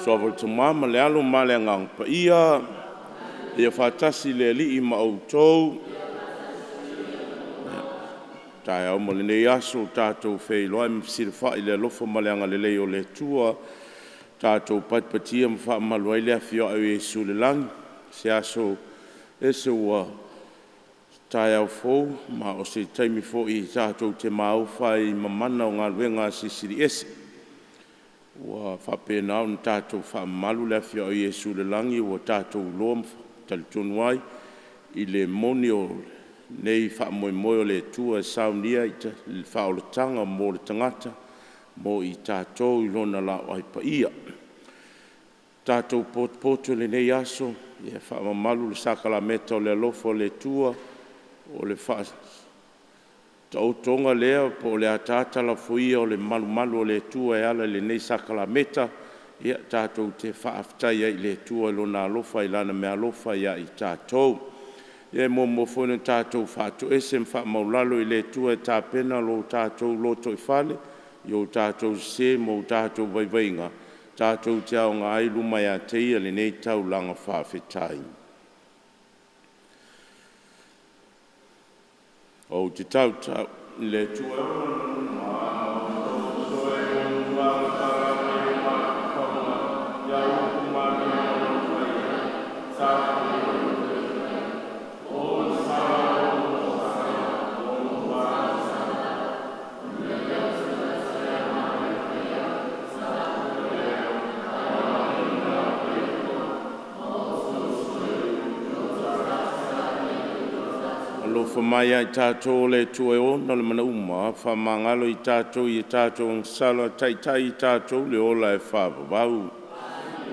Sovel tu mama le alo male ngang paia. Ia whatasi le li i mautou. Tai au mo le nei aso tātou whei loa mfisir wha i le lofa maleanga le leo le tua. Tātou patpatia mwha malua i le Afioga au Yesu le langi. Se aso ese ua tai au fou, ma o se taimi fo i tātou te mau whai mamana o ngā luenga sisiri ese. Ua whapena au na tātou wha malu le Afioga au Yesu le langi, ua tātou loa talitonu ai i le moni o nei wha moe moe o le tua saunia i le whaoletanga mo le tangata mo i tātou i lona la ai paia. Tātou poto le nei aso, ia wha mamalu le sakala meta o le alofo le tua o le wha tautonga lea po le atata la fuia o le malu o le tua e ala le nei sakala meta. Ia tātou te whaaftai i le tua lona alofa i lana me alofa ia i tātou. Ia mo fwene tātou whātou esem wha maulalo i le tua e tāpena lo tātou loto i whale, i o tātou se mo tātou vaivainga, tātou te ao ngā ailu mai a teia le nei taulanga whawhetai. O te tau le tua Whamaya i tātou le tua o, na le mana uma, whamangalo i tātou sala Taitai i tātou le ola e whawawau.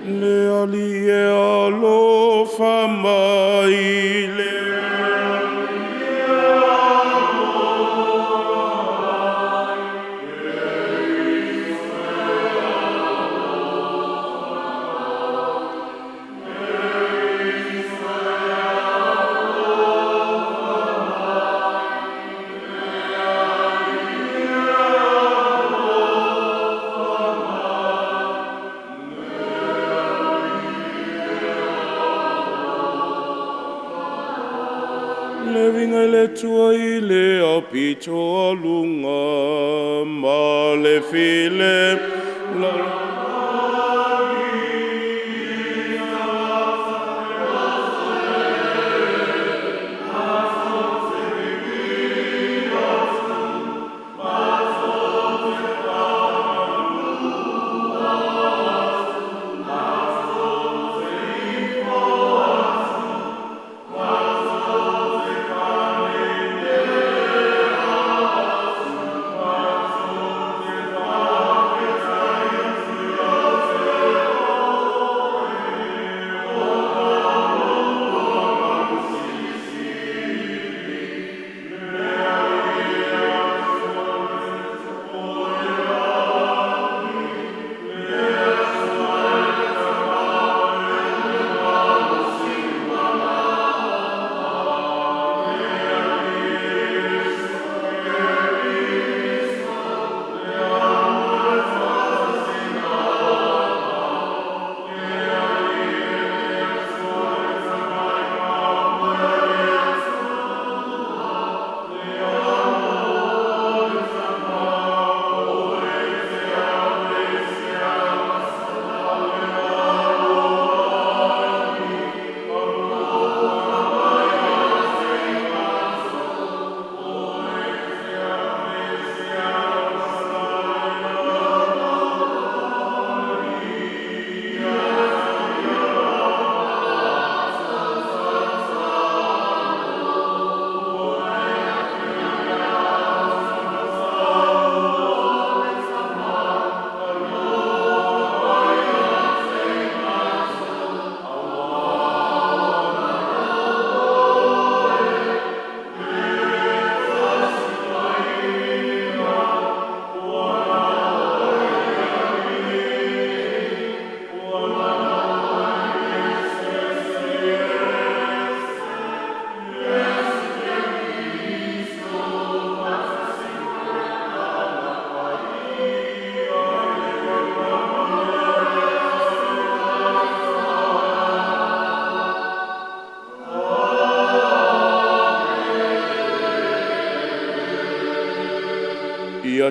Le ali e alo whamai le tua i le apito alunga, ma le file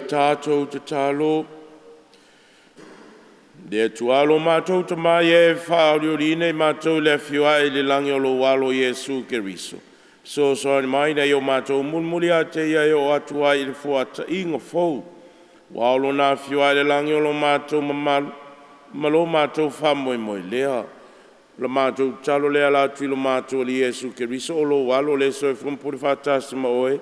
tātou te tālo. Dea tualo mātou te mai e whaoriorine mātou le Afioga le langi o lo walo Iesu Keriso. So ni mai nei o mātou mulmuli a te ia o atua i le fuata ingo fou. Walo na Afioga le langi o lo mātou mamalu. Malo mātou whamoe moe lea. La mātou talo lea la tui lo mātou li Iesu Keriso o lo walo le soe fumpuri whatasi ma oe.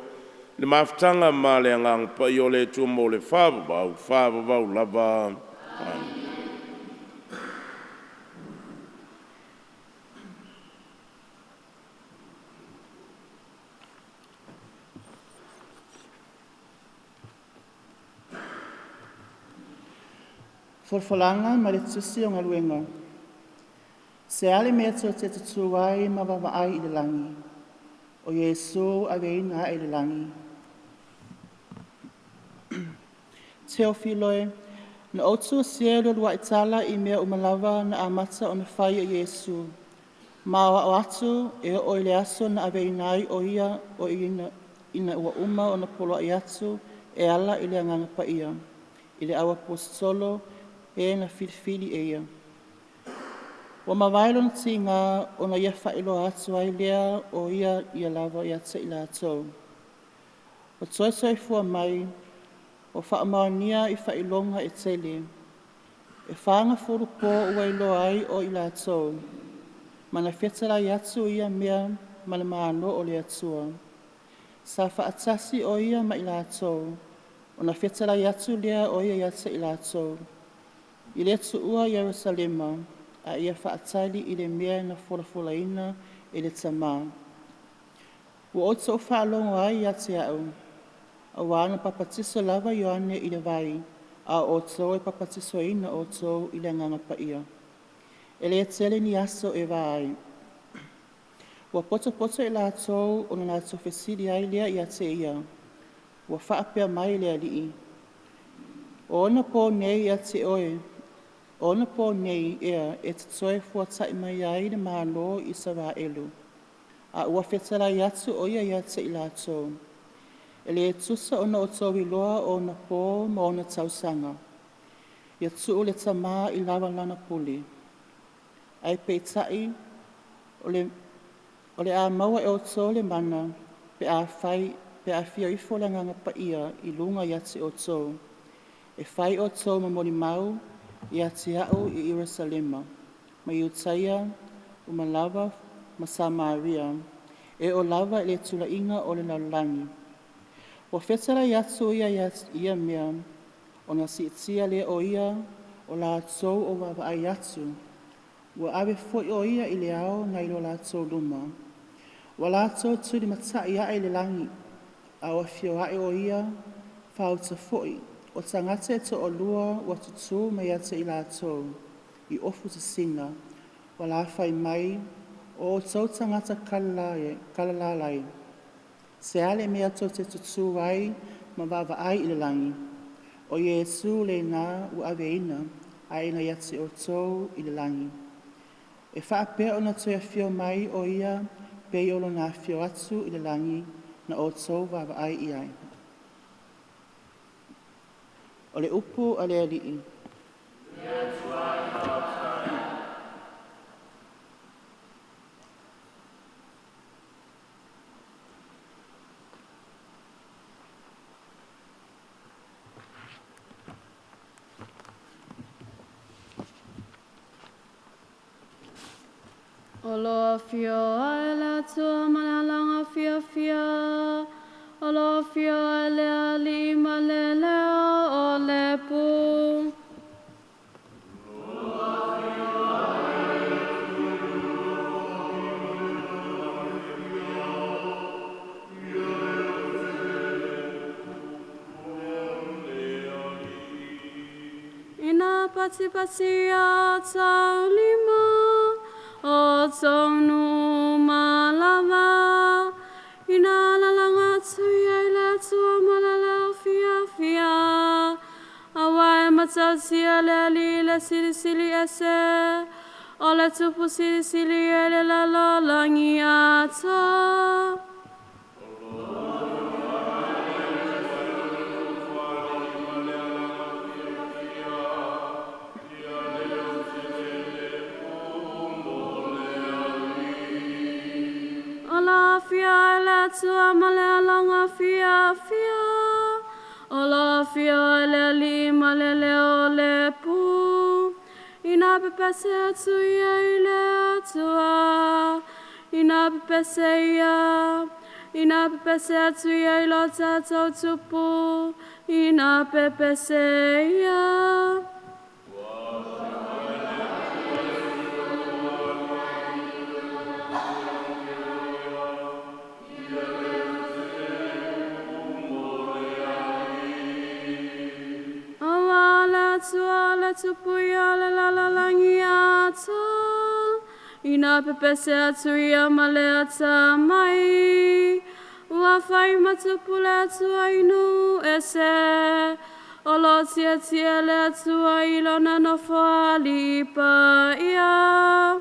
Le maftanga ma le angang pa i o le tua mo le whababau lava. Amen. Forfolanga ma le tusi o ngaluenga. Se ale mea tō te tutuai ma wawaai i le langi. O Iesu a veina i le langi. Teofiloe, na otu o sielo lua i tala i mea umalawa na amata o na whai o Iesu. Ma o atu e o i le aso na a veinai o ia o ina ua uma o na polo i atu e ala i le anganga paia. I le awa postolo e na filifili e ia. Wa mawailo na ti ngā o na ia whailo atu ai lea o ia lava i ata i la atou. O toi fua mai, o whaamaonia i whailonga e tele. E whaanga furu pō ua ilo ai o i la atou. Mana whetara i atu ia mea mana maano o le atua. Sa whaatasi o ia ma i la atou. O na whetara i atu lea o ia i ata i la atou. I le atu ua Yerusalema, a ia whaatali i le mea na wholafolaina i le tamā. Ua ota o whaalongo ai i ate au. A wana papatiso lava Ioane i le vai, a o tō e papatiso ina o tō i le nganga paia. E le tele ni aso e vai. Ua poto i la tō o na tofesiri ai lea i ate ia. Ua whaapea mai lea lii. O ona pō nei i ate oe. O ona pō nei ea e te toe fuatai mai ai le mālo i sa wā elu. A ua whetara i atu o ia i ate i la tō. E le tusa ona o tō wiloa o na pō ma ona tausanga. Ia tuu le tamā i lawa lana puli. Ai peitai o le a maua e o tō le mana pe a fia i fola nganga paia i lunga i ate o tō. E whai o tō ma moni mau i ate au i Yerusalema, ma i utaia, o Malawa, ma Samaria, e o lava i le tula inga o le Lalolagi. O whetara i atu ia mea, o nga si itia le o ia, o la atou o wawa ai atu. Ua awe foi o ia i le ao ngai lo la atou luma. Wa la atou tuli matai ia i le langi, a o Afioga o ia, whauta foi, o tangata e to o lua ua tutu mai ate i la atou, i ofu te singa, wa la whai mai, o tau tangata kalalalai. Se ale mea tō te tutu ai, ma wawa ai i le langi. O Iesu le nā ua aveina, a ina yati o tō i le langi. E whaapea o na toi Afio mai o ia, pe i olo na Afio atu i le langi, na o tō wawa ai i ai. O le upu a le alii. Olo Afio e le atua malalanga fia. Olo Afio e le ali ma le leo o le pu. Ina pati a tau lima. O tonu malawa, ina lalanga tuia i le tua malala fia. Awa e matausia le ali le silisili ese, o le tupu silisili e le lalolagi ata. fia le tua male langa fia fia. Ola fia le lima le leo le pu. Ina pepese tu ia ile tua. Ina pepese ia. Ina pepese tu ia ilo tato tupu. Ina pepese ia. Awala tupu ia le Lalolagi ata. Ina pepese atu ia male ata mai. Ua fai matupu le atua inu ese. Olo tia tia le atua ilona no foali pa ia.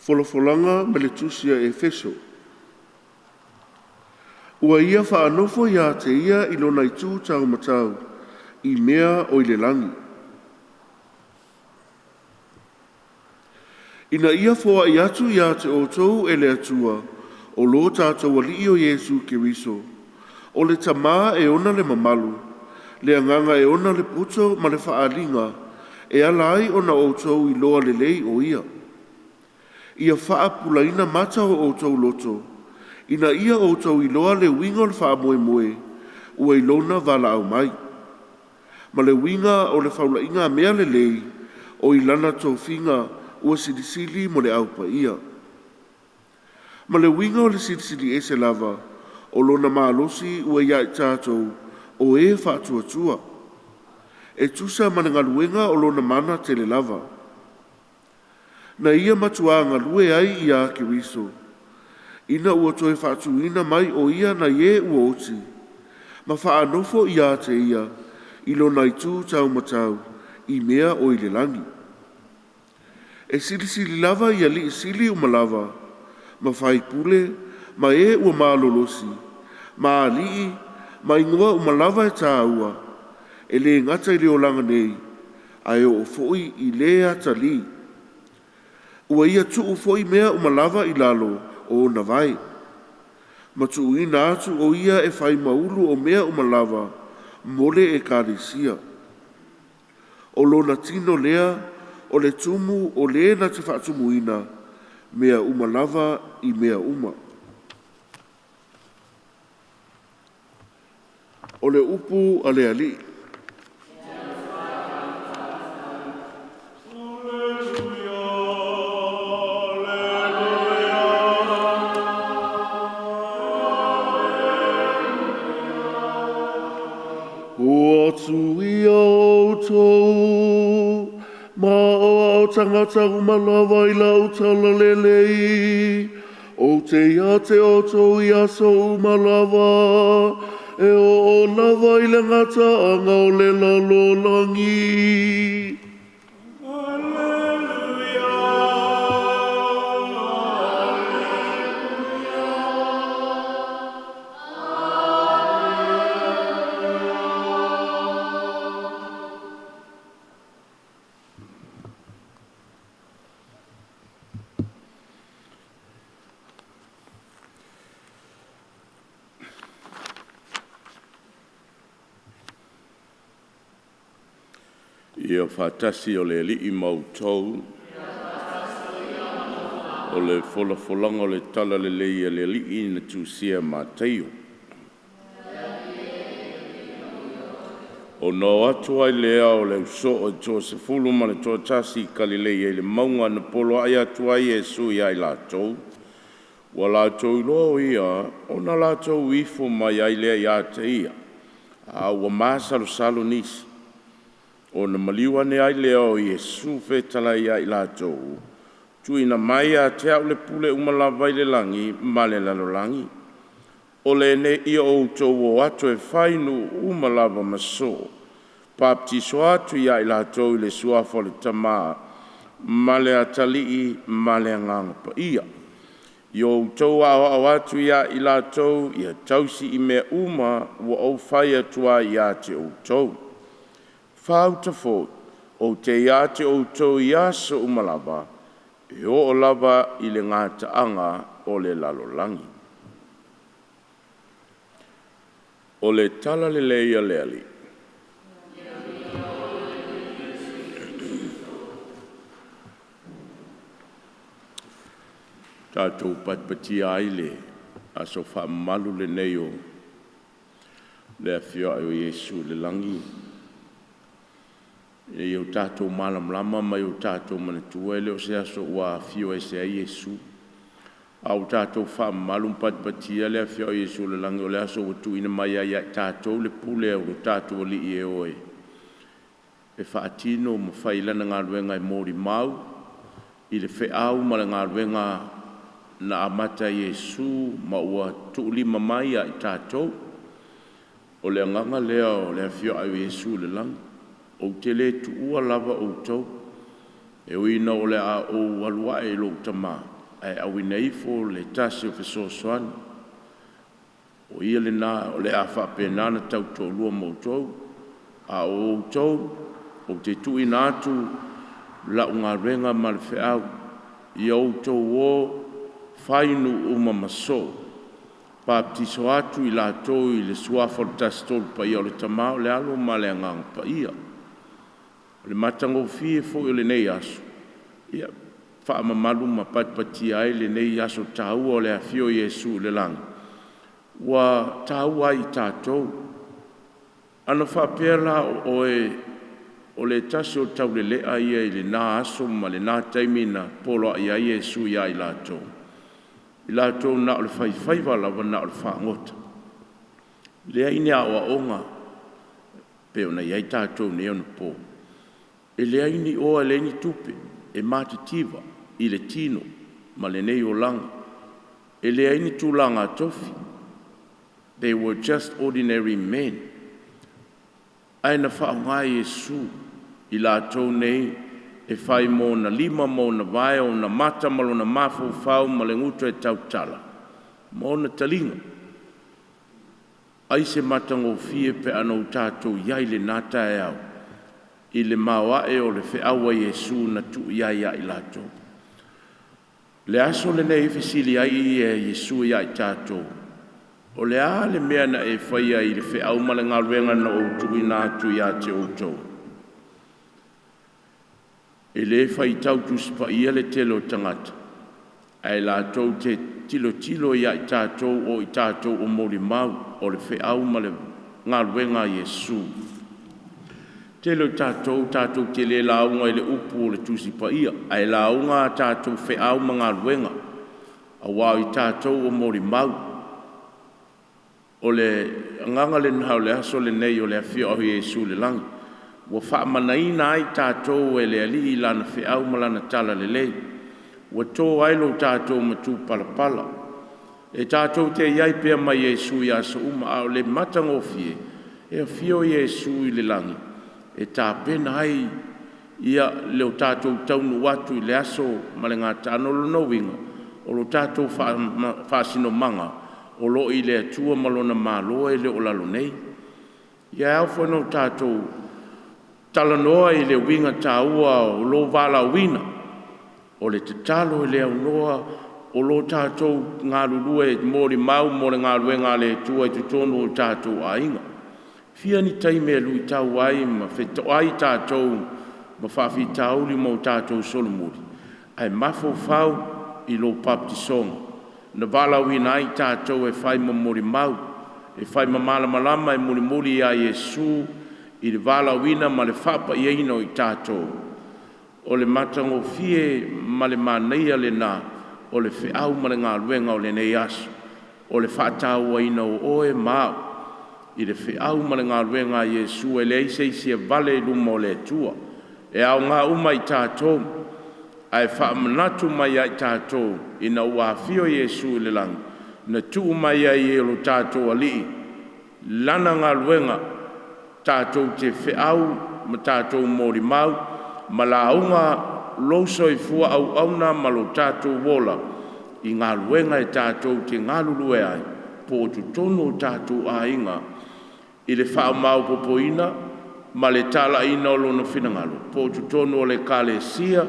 Folofolanga me le tusia Efeso. Ua ia whaanofo ia te ia ilona i tū tau matau, i mea o i le langi. Ina ia foa i atu ia te o tau e le atua, o lo tātou ali o Yesu Kiriso, o le tamā e ona le mamalu, le anganga e ona le puto ma le whaalinga, e alai ona o tau i loa le lei o ia. Ia wha pulaina mata o outou loto. Ina ia outou i loa le winga o le wha moe moe, ua i lona vala au mai. Ma le winga o le whaulainga mea le lei, o i lana tō whinga ua silisili mo le au pa ia. Ma le winga o le silisili e se lava, o lona maalosi ua ia i tātou, o e wha tua. E tusa manangaluenga o lona mana te le lava. Na ia matuanga lue ai ia Kiriso. Ina ua toe whaatuina mai o ia na ie ua oti. Ma whaanofo ia te ia, ilo nai tū tau matau, i mea o i le langi. E silisili lava ia li sili o malava, ma whai pule, ma e ua maalolosi, ma alii, ma ingoa o malava e tā ua, e le ngata i leo langa nei, ai o foi i lea tali. Ua ia tuu foi mea o malava i lalo o na vai. Ma tuu ina atu o ia e whai maulu o mea o malava, mole e kāresia. O lona tino lea, o le tumu o le na te whaatumu ina, mea umalava i mea uma. O le upu a le ali. Tui au tau, ma o tangata umalava i lau tala lelei, o te ia te o tau i aso umalava, e o lava i le ngata anga o le Lalolagi. Ia whātasi o le li i mautou, o le wholafolanga o le tala le leia le li i na tūsia māteio. O no atu ai lea o le uso o tō se fulu ma le tō tasi Kalileia i le maunga na polo ai atu ai Jesu i ai lātou. Wa lātou loa ia, o na lātou ifo mai ai lea i ate ia. A ua māsalo salo nisi. O na maliwa ne ai lea o Jesu whetala ia i lātou. Tuina mai a te au le pule umalawa i le langi, ma le Lalolagi. O le ne ia o tau o atu e whainu umalawa maso. Baptiso atu ia i lātou i le suafo le tamā, ma le atali'i ma le agaga paia i outou aoao atu ia i latou ia tausi i mea uma ua ou fai atua iā te outou fauta fo'i o te iā te outou ia so uma lava e o lava i le gataaga o le lalolagi o le tala lelei a le ali tatou patipatia ai le aso faamalu lenei o le afioga o iesu le lagi e o tatou malamalama mai o tatou manatua e le o se aso ua afio e se ai iesu a o tatou faamalu patipatia le afioga o iesu le lagi o le aso ua tuuina mai ai ai tatou le pule o lo tatou alii e oe e faatino ma fai lana galuega e molimau i le feʻau ma le galuega na amata Iesu ma ua tuulima mai ai tatou o le agaga lea o le afioga o Iesu le lagi ou te lē tuua lava outou e uina o le a ou aluaʻe i lou tamā ae auina ai fo le tasi o fesoasoani o ia lenā o le a faapena na tautoʻalua ma outou a o outou o te tuuina atu laʻugaluega ma le feʻau i outou ō fainu uma maso baptiso atu i latou i le suafa o le tasitolu paia o le tamā o le alo ma le agaga paia o le matagofie foʻi o lenei aso ia faamamalu ma patipatia ai lenei aso tāua o le afio iesu le lagi ua tāua ai i tatou ana faapea la o oe o le tasi o tauleleʻa ia i lenā aso ma lenā taimi na poloaʻi ai iesu iā i latou i latou na o le faifai valava na o le faagota leai ni aʻoaʻoga pe ona iai tatou nei ona po e leai ni oa le ni tupe e matitiva i le tino ma lenei olaga e leai ni tulaga atofi they were just ordinary men ae na faaogā iesu i latou nei e fai mo na lima mo na vae o na mata ma lona mafaufau ma le gutu e tautala mo na taliga ai se matagofie pe ana ou tatou iai lenā taeao i le maoaʻe o le feʻaua iesu na tuuiai ia i latou le aso lenei fesili ai e iesu ia i tatou o le a le mea na e faia i le feʻau ma le galuega na ou tuuina atu iā te outou e lē faitau tusipaia le tele o tagata ae latou te tilotilo ia i tatou o i tatou o molimau o le feʻau ma le galuega iesu tele o tatou te lē lauga i le upu o le tusipaia ae lauga a tatou feʻau ma galuega auā o i tatou o molimau o le agaga lenā o le aso lenei o le afioga o iesu le lagi ua faamanaina ai tatou e le alii lana feʻau ma lana tala lelei ua tō ai lou tatou ma tupalapala e tatou te iai pea mai iesu iā so uma a o le matagofie e afio iesu i le lagi e tapena ai ia le o tatou taunu atu i le aso ma le gatanolonouiga o lo tatou faasinomaga o loo i le atua ma lona māloa e le o lalo nei ia au foi no tatou talanoa i le uiga tāua o lou valauina o le tatalo i le aunoa o lo tatou galulue e molimau mo le galuega a le atua i totonu o tatou aiga fia ni taimi e lui tau ai ma fetoʻai tatou ma faafitauli mo tatou solomuli ae mafaufau i lou paptisoga na valauina ai tatou e fai ma molimau e fai ma malamalama e mulimuli iā iesu i le valauina ma le faapaiaina o i tatou o le matagofie ma le manaia lenā o le feʻau ma le galuega o lenei aso o le faatauaina o oe mao i le feʻau ma le galuega a iesu e leai seisia vale i luma o le atua e aoga uma i tatou ae faamanatu mai ai tatou ina ua afio iesu i le lagi na tuu mai ai e lo tatou alii lana galuega tatou te feʻau ma tatou molimau ma lauga lo soifua auauna ma lo tatou ola i ngā luenga e tatou te Lalolagi ai po tutonu o tatou ainga i le whaamau popoina ma le tala ina o lona finangalo po tutonu o le kalesia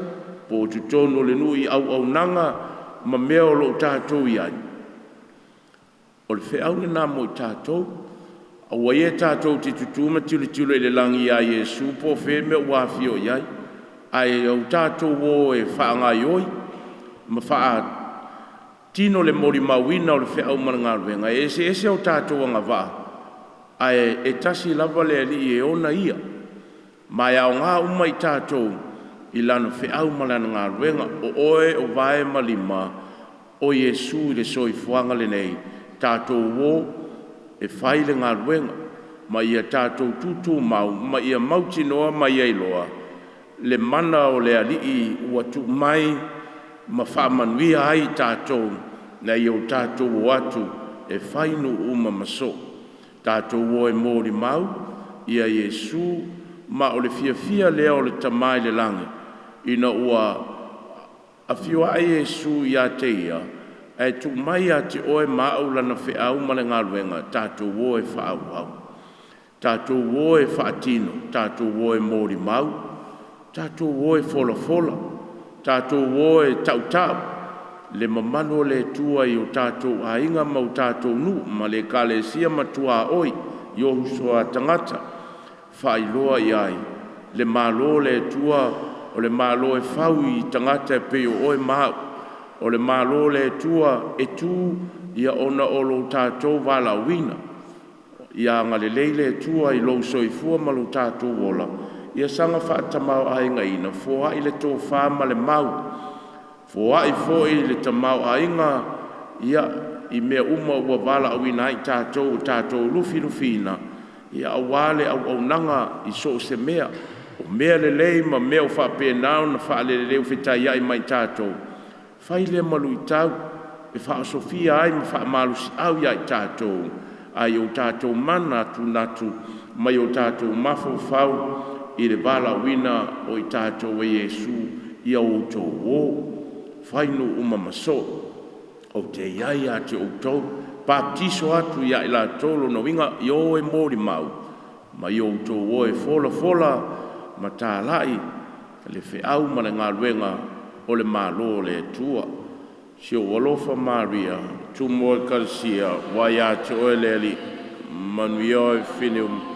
po tutonu o le nui auaunanga ma mea o lo tatou i ai o le whiaune nā mo i tatou aua ia tatou te tutuma tulu i le langi a Iesu po whe me ua Afio iai ai au tatou o e whaangai oi ma whaa tino le mori mawina o le whiau Matagaluega ese au tatou anga waa ai e tasi lava le ali e ona ia mai au ngā uma i tatou i lana whiau Matagaluega o oe o vae malima o Iesu i le soifuanga le nei tatou o e whai le Galuega ma ia tatou tutu mau ma ia mautinoa ma ia iloa le mana o le alii ua tu mai ma whaamanuia ai tatou na ia o tatou o atu e whainu uma maso tatou o e mōri mau ia Iesu ma o le fia lea o le tamai le langi ina ua Afioga ai Iesu ia te ia e tu mai a te oe maau lana whiau ma le Galuega tatou o e whaauau tatou o e whaatino tatou o e mōri mau tatou o e fola tatou o e tautau le mamano le tua i o tatou ainga mau tatou nu ma le kalesia matua oi i o husoa tangata whailoa i ai le malo le tua o le malo e whau i tangata e peo oe mau o le malo le tua e tu ia ona o lo tātou wala wina ia ngale leile tua i lo soifua ma lo tātou wola ia sanga whaatamau ainga ina fua i le tō whama le mau fua i fua i le tamau ainga ia i mea uma ua wala wina i tātou lufi-lufina ia awale au nanga i so se mea o mea le lei ma mea o whapenau na whaale le leu whitai ai mai tātou fai le malu i tau, e wha sofia ai ma wha malu si au ia i tātou, ai o tātou mana tu natu, mai o tātou mafo fau, i le bala wina o i tātou e Iesu, i au tō o, fai no uma maso, o te iai a te o tau, baptiso atu ia i la tolo no winga, i o e mori mau, ma i o tō o e fola, ma tā lai, le fe au ma le ngā luenga, o le malo le tua. Si o walofa Maria, tu moe kalsia, wai a te oe leli, manuia o e whinium.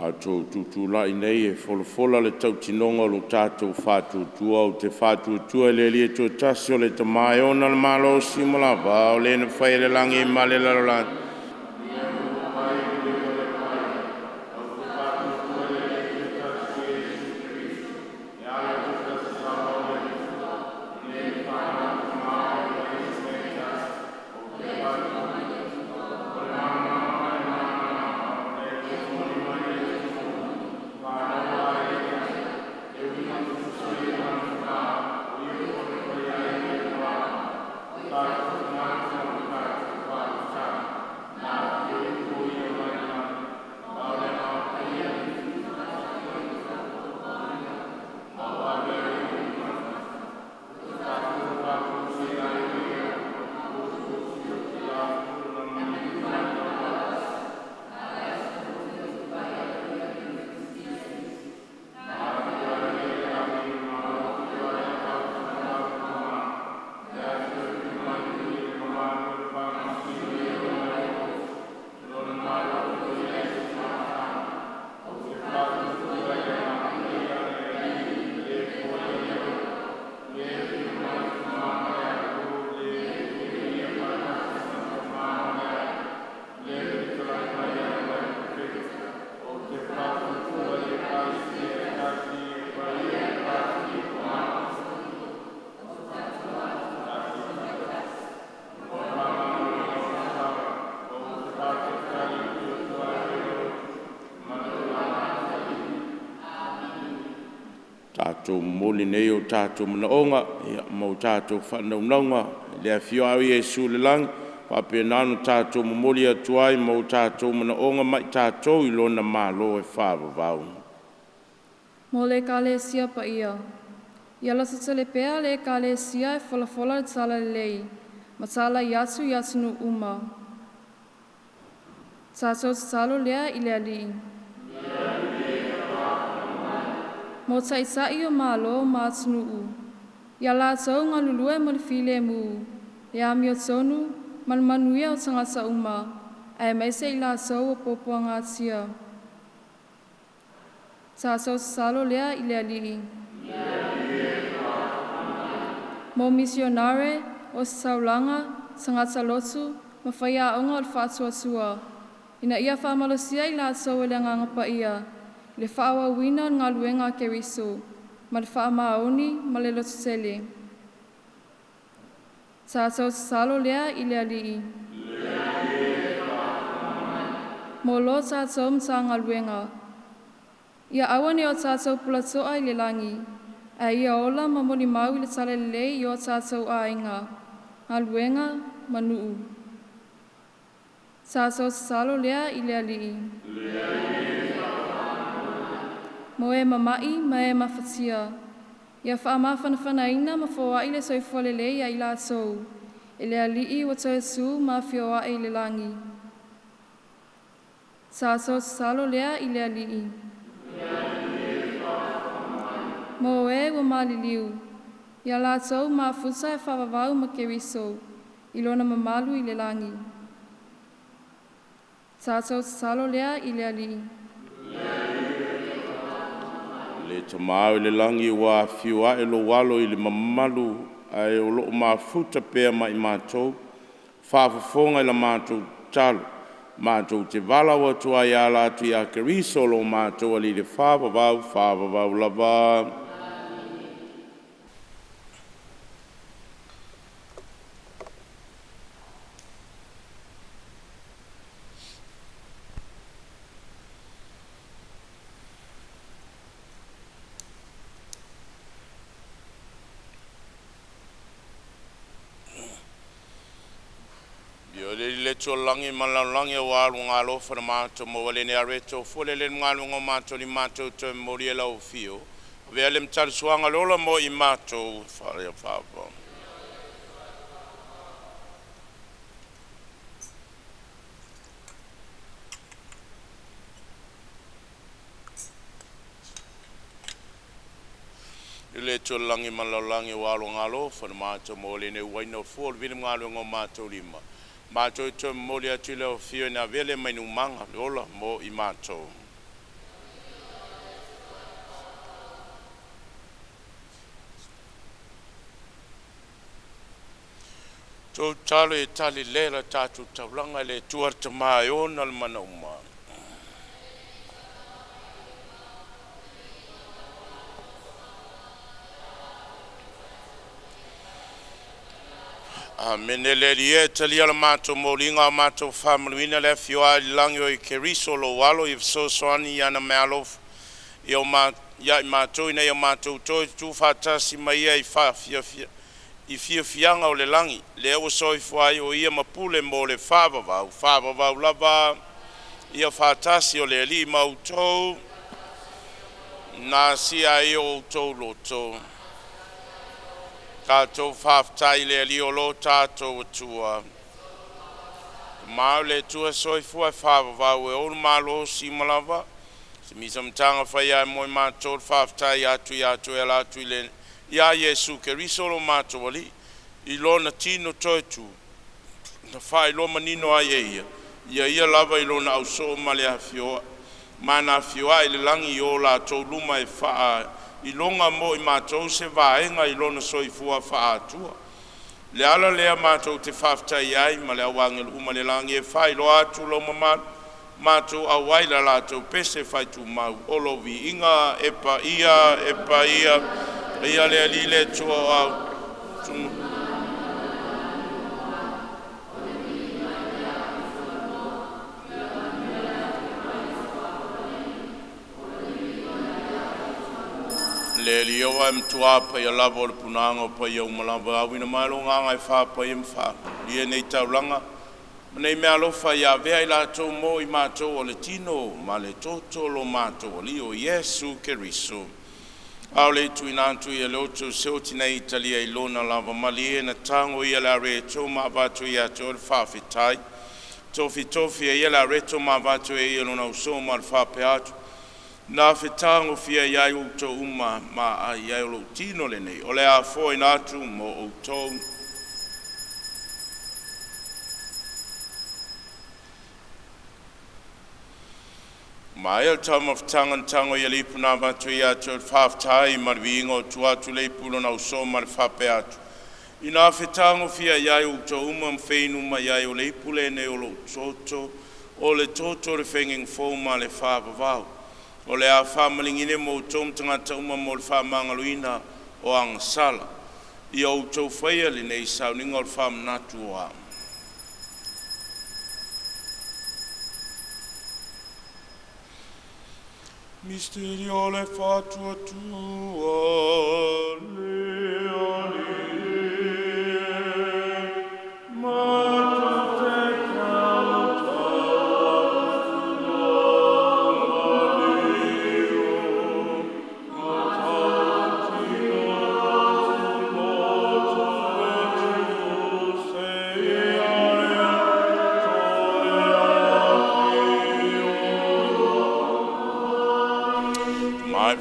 Tātou tutula i nei e wholofola le tautinonga lo tātou whātutua o te whātutua le li e tō tasi o le tamai ona le malo si malava o le na whai le langi ma le Lalolagi. Tātou moli nei o tātou manaonga, mau tātou whanaunaunga, le Afio au Iesu le lang, whapea nānu tātou moli atuai, mau tātou manaonga mai tātou ilona mālo e whāwawau. Mo le kalesia pa ia. Ia la le pea le kalesia e whalafola le tala lei. Matala yatsu nu uma. Tātou talo lea i le ali. Mo taʻitaʻi o mālo mātunuu. Ia lātou galulue ma le file mu. Le ami o tonu, manuia o tagata uma. Ae maise i lātou o popoagatia. Tātou salo lea i le alii. Mo misionare o Taulaga, tagata lotu, ma whaiaʻoga o le whaatuatua. Ina ia whaamalosia i lātou e le Tagata Paia, le whaawawina o ngā luenga keriso, ma le whaamaoni ma le lotutele. Tātou salo lea i le alii. Mo lo tātou mta ngā luenga. Ia awane o tātou pulatoa i le langi, a ia ola ma moni mau i le talelei i o tātou ainga, ngā luenga manuu. Tātou salo lea i le alii. Mo e mamai ma e mawhatia. Ia whaamawhanawhanaina ma whawa i le soifua lelei a i lātou. E le alii wa toetu ma Afioga i le langi. Tātou salo lea i le alii. Mo e wa maliliu. Ia lātou ma futa e whawawau ma keriso. I lona mamalu i le langi. Tātou salo lea i le alii. Le tamau le langi wa Afioga e lo walo i le mamalu ai o lo mafuta pea mai mātou. Whaafafonga i la mātou talo. Mātou te vala wa tua i ala atu i a keriso lo mātou ali le whawawau lava. Le tualangi malalangi walu ngalo for mato mo wale ne areto fole le ngalo ngomato li mato to mori la ofio velem tal suanga lola mo I mato fare favo le tualangi malalangi walu ngalo for mato mo wale ne waino fol vil ngalo ngomato lima Mato I te mori atu leo fio na vele mai numanga lola mo I mato. Tō talo e tali lera tātou taulanga le tuarta mai ona le mana uma. Menele lie tali ala mato molinga mato famluina le Afioga I langi o I keriso lo walo I so soani yana mealof I I mato ina I mato toi tu fatasi mai I fia fianga o le langi le o so I fuai o ia mapule mo le whawawau lava ia fatasi o le li mautou na si ai o tau loto Tātou whaftai le li o lo tātou atua. Māu le tua soifua e whawawau e olu mālo si malawa. Se misa mtanga whaia e moi mātou whaftai atu e la atu le. Ia Iesu ke risolo mātou ali. I lo na tino toitu. Na whai lo manino a ia. Ia lava I lo na au so ma le Afioga. Mana Afioga I le langi o la tau luma e wha I longa mo I mātou se vaenga I lona soifua whaatua. Le ala lea mātou te whaftai ai ma le awangel uma le langi e whai lo atu lo mātou awaila lātou pese whai tu mau olovi inga epa ia ia le alile tua au Le lio am tua pa ia lava o le punanga pa ia umalava awina malo nganga I wha pa ia mwha. Lia nei taulanga. Nei mea lofa ia vea I lato mo I mato o le tino ma le toto lo mato o lio Yesu Keriso. Au le tuinantu ia loto seoti nei Italia I lona lava malie na tango ia la reto ma vatu ia to le whawhitai. Tofi ia la reto ma vatu ia lona usoma le whapeatu. Na whetango fia iai o to uma ma a iai o lo tino le nei. O le a fo in atu mo o tou. Ma ea tau mawhitangan tango ia lipu na vatu ia to whawhitai ma riingo tu atu le pulo na usoma le whape atu. I na whetango fia iai o to uma mwheinu ma iai o le pule nei o lo toto. O le toto le whenging fo ma le whapavau. O le a whamalingine mo tom tangata uma mo le whamangaluina o ang sala. I au tau whaia le nei sauninga o le whamanatu o am. Misterio le fatua tua le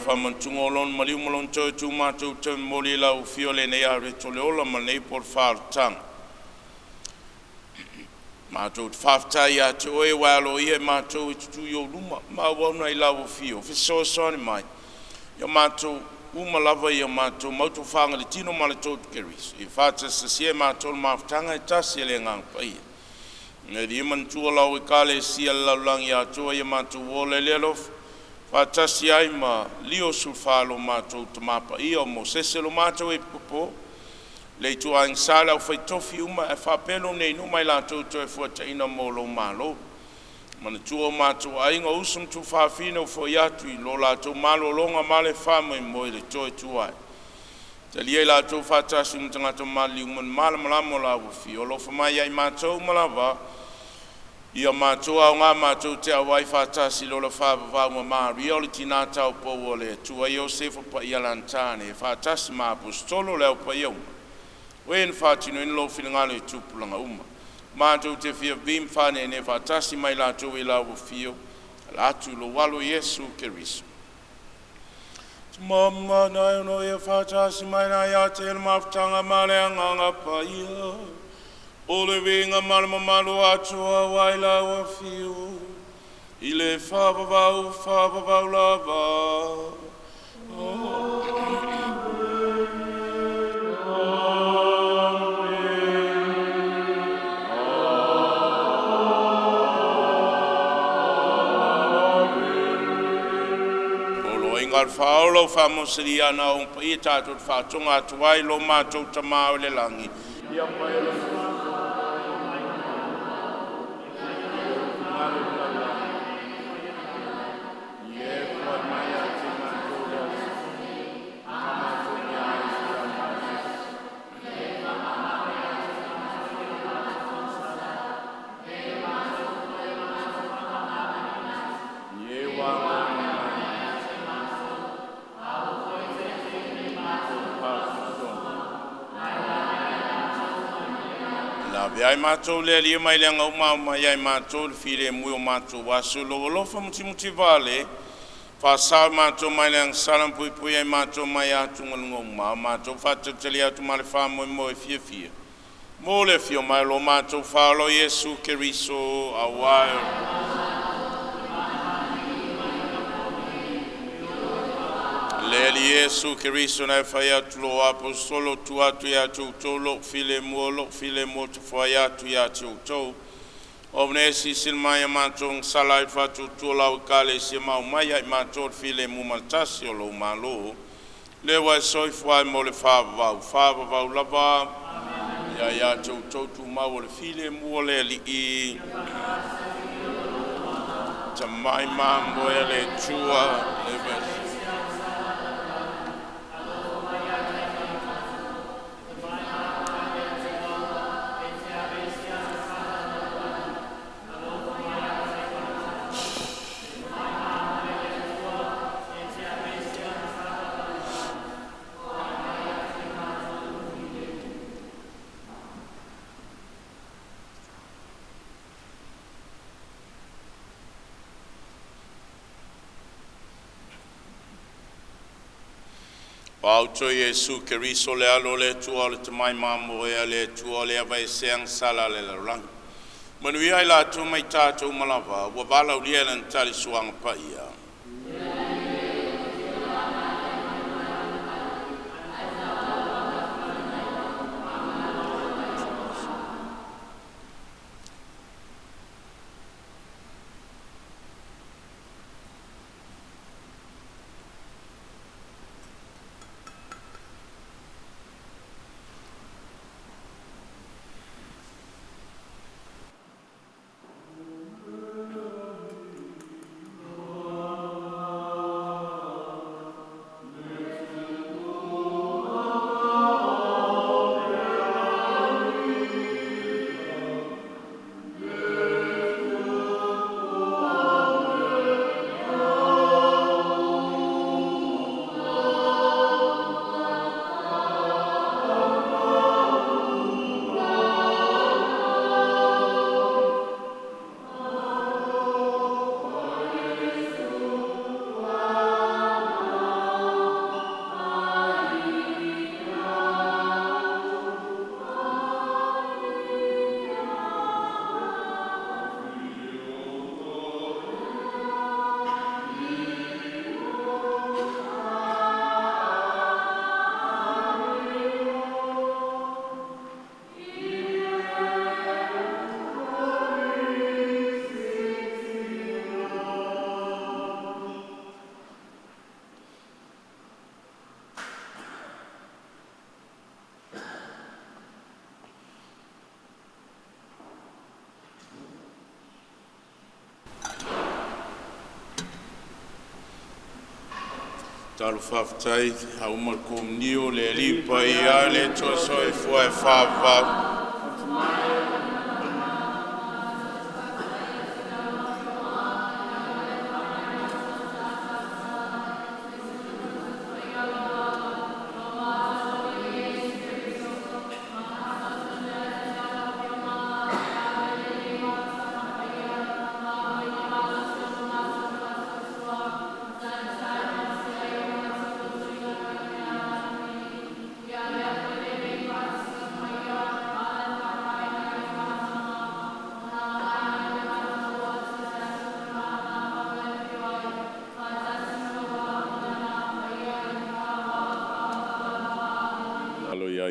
Whamantungolon, Maliumolon, Totu, Matu, Molila, Fiole, Nea, Retoleola, Manapol, Fartang. Matu, Faftaya, Toe, Walo, Ie, Matu, it's to your Luma, Mawana, Lavo Fio, Fiso, Sonny Mine. Your Matu, Umalava, your Matu, Motu Fang, the Tino Malato carries. If that's a Sia Matu, Maftanga, Tassiling, Pai. The human to allow a Kale, Sia Lalolagi, Toa, your Matu, Wole Lelof. Fatasi ai ma lio sulfalo matou Tamaita'i o mo sese lo matou e popo. Le tu ang sala o fai tofi uma e whapelo nei numa I latou to e fuataina mo lo malo. Mana tua matou ai nga usum tu whawhina o fo iatu I lo latou malo longa male whamo I mo I le toi tuai. Te lia I latou fatasi umtangata mali uman mala malamo la wufi. O lo whamai ai matou malava. Ia mātua o ngā mātua te awai whātasi lola whāpawau ma māri o le tina tau pou o le tua I o sefo pa I alantane e whātasi mā apostolo leo pa I uma. Wen whātino in lo whingalo I tupulanga uma. Mātua te whia bim whāne ne whātasi mai lātou I lau whio. Lātu lo walo Yesu Keriso. Mama na ono e whātasi mai na ia te mawhtanga male anganga pa ia. O le winga malu atua waila wa fiu. I le whapavau lava. O lo ingar whaolo whamosiri ana o pai tātou whatonga atuai lo mātou tamau le langi. Ia pai lo Ai mātou le lia mai leanga uma mai ai mātou le file mui o mātou wasu lofa muti vale whasau mātou mai leanga salam pui ai mātou mai atu ngalunga uma mātou whatatali atu ma le whamoe mo e fia mo le fio mai lo mātou whalo Yesu Keriso awai Leli Yesu Keriso na whai atu lo apostolo tu atu ia tu lo file mo tu whai atu ia tu tau. O mnesi silmai mātou salai whatu tu lau kale si mau mai ai mātou file mo maltasi o lo malo. Le wai soi whai mo le whāwavau lava. Ia tu tu mau le file mo le li I. Ta mai mambo e le tua le besi. Pauto Yesu Keriso le alo le tua le tamai mamu e le tua le avai seang sala le larang. Manuia la tu mai tātou malava, wa bala ulia le ntali suanga paia. Talu whawhatai, haumar kum nio le lipa I a le tua soi fua e whawau.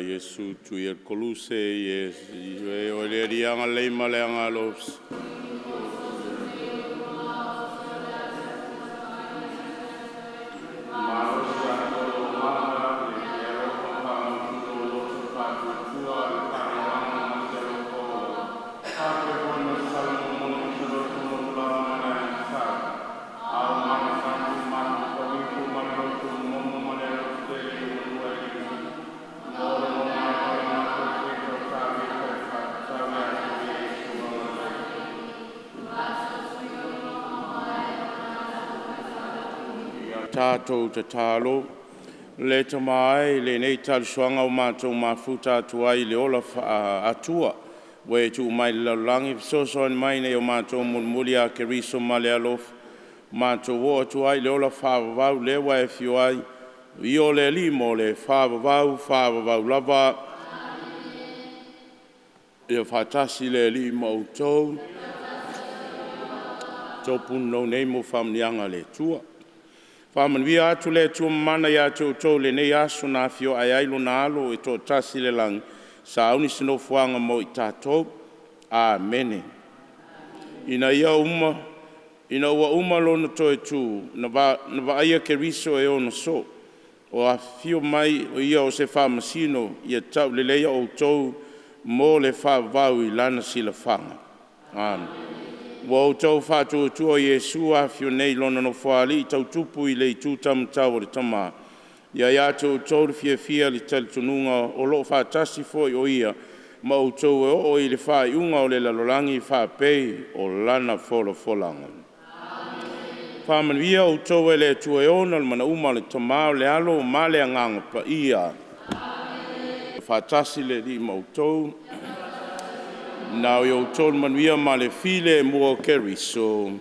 Yesu tu ir koluse Yesu e o le rianga le maleanga los tātou te tālo, le tamai, le nei tālu suanga o mātou mafuta atuai le ola atua, we tu mai Lalolagi, so mai nei o mātou mulmuli a Keriso male alof, mātou o atuai le ola whāwawau le wa Afioga, I o le limo le whāwawau lava, I o whātasi le limo o tau, tōpun no nei mo whamnianga le tua. Whamanuia atu le tua mana ia tau le nei aso na Afioga ai ailo na alo e tō tasi le lang sa auni sino fuanga mo I tātou. Amene. Ina ia ina ua lo na toi tu, na va aia Keriso e ono so. O Afio mai o ia o se whamasino ia tau le leia o tau mo le whawau I lana sila whanga. Amen. Wa tau whātua tua Yesu Afio nei lona no whaali I tau tupu I le tū tamatau o le tama. Ia ia tau fia li tali tununga o lo whātasi foi o ia ma o tau e o I le whaiunga o le Lalolagi whapei o lana folanga. Whamanuia o tau e le tua e ona le mana uma le tama o le alo o male anganga pa ia. Whātasi le li ma o tau. Now yo told manuia ma le file mo Keriso.